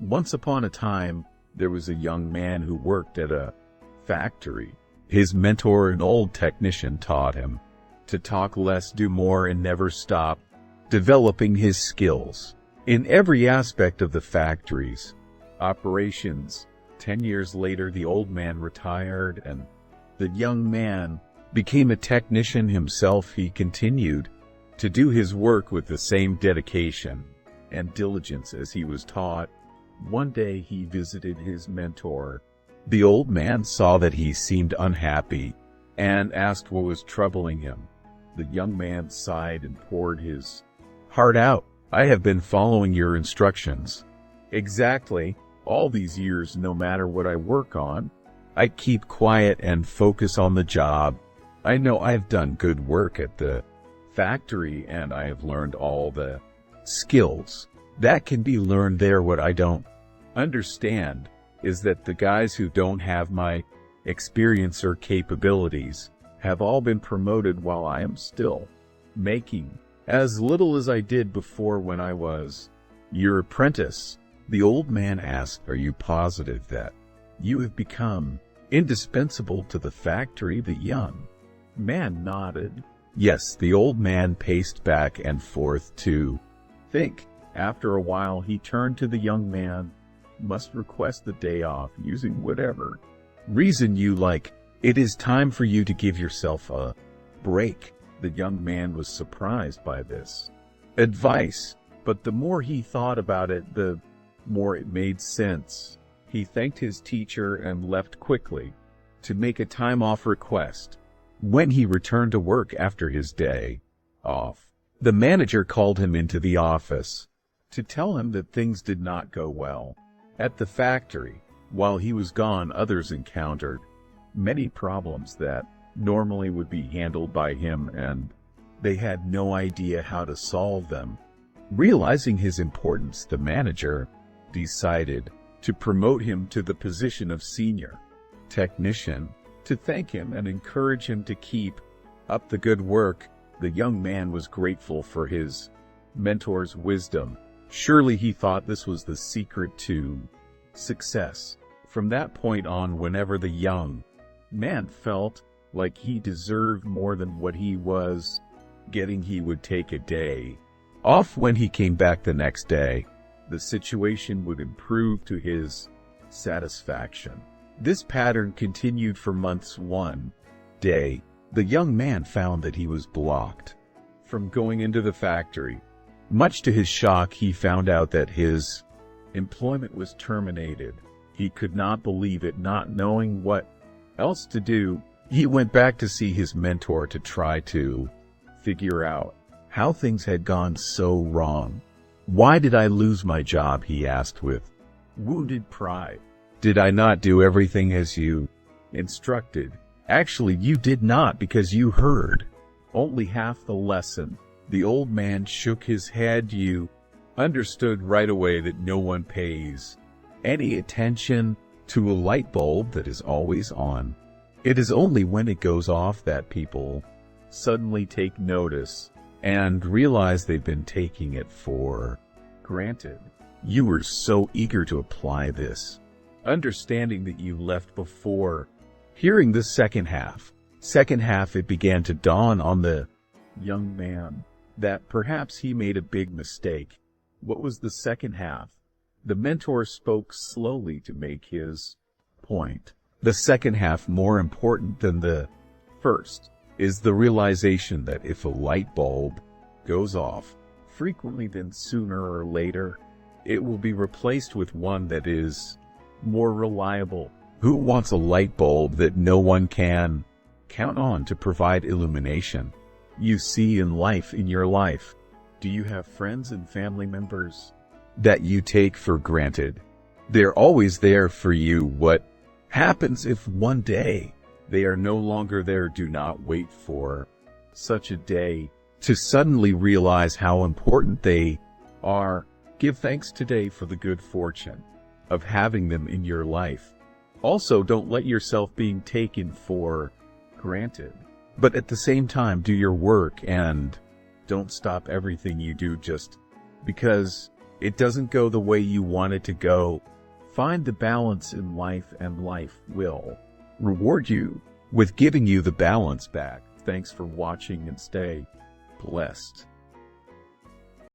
Once upon a time, there was a young man who worked at a factory. His mentor, an old technician, taught him to talk less, do more, and never stop developing his skills in every aspect of the factory's operations. 10 years later, the old man retired and the young man became a technician himself. He continued to do his work with the same dedication and diligence as he was taught. One day he visited his mentor. The old man saw that he seemed unhappy and asked what was troubling him. The young man sighed and poured his heart out. "I have been following your instructions exactly all these years. No matter what I work on, I keep quiet and focus on the job. I know I've done good work at the factory and I have learned all the skills that can be learned there. What I don't understand is that the guys who don't have my experience or capabilities have all been promoted while I am still making as little as I did before when I was your apprentice." The old man asked, "Are you positive that you have become indispensable to the factory?" The young man nodded. "Yes." The old man paced back and forth to think. After a while, he turned to the young man. "Must request the day off using whatever reason you like. It is time for you to give yourself a break." The young man was surprised by this advice, but the more he thought about it, the more it made sense. He thanked his teacher and left quickly to make a time-off request. When he returned to work after his day off, the manager called him into the office to tell him that things did not go well at the factory. While he was gone, others encountered many problems that normally would be handled by him, and they had no idea how to solve them. Realizing his importance, the manager decided to promote him to the position of senior technician. To thank him and encourage him to keep up the good work, the young man was grateful for his mentor's wisdom. Surely he thought this was the secret to success. From that point on, whenever the young man felt like he deserved more than what he was getting, he would take a day off. When he came back the next day, the situation would improve to his satisfaction. This pattern continued for months. One day, the young man found that he was blocked from going into the factory. Much to his shock, he found out that his employment was terminated. He could not believe it. Not knowing what else to do, he went back to see his mentor to try to figure out how things had gone so wrong. "Why did I lose my job?" he asked with wounded pride. "Did I not do everything as you instructed?" "Actually, you did not, because you heard only half the lesson." The old man shook his head. "You understood right away that no one pays any attention to a light bulb that is always on. It is only when it goes off that people suddenly take notice and realize they've been taking it for granted. You were so eager to apply this understanding that you left before hearing the second half. It began to dawn on the young man that perhaps he made a big mistake. What was the second half? The mentor spoke slowly to make his point. The second half, more important than the first, is the realization that if a light bulb goes off frequently, then sooner or later it will be replaced with one that is more reliable. Who wants a light bulb that no one can count on to provide illumination? You see, in life, in your life, do you have friends and family members that you take for granted? They're always there for you. What happens if one day they are no longer there? Do not wait for such a day to suddenly realize how important they are. Give thanks today for the good fortune of having them in your life. Also, don't let yourself being taken for granted. But at the same time, do your work and don't stop everything you do just because it doesn't go the way you want it to go. Find the balance in life, and life will reward you with giving you the balance back. Thanks for watching, and stay blessed.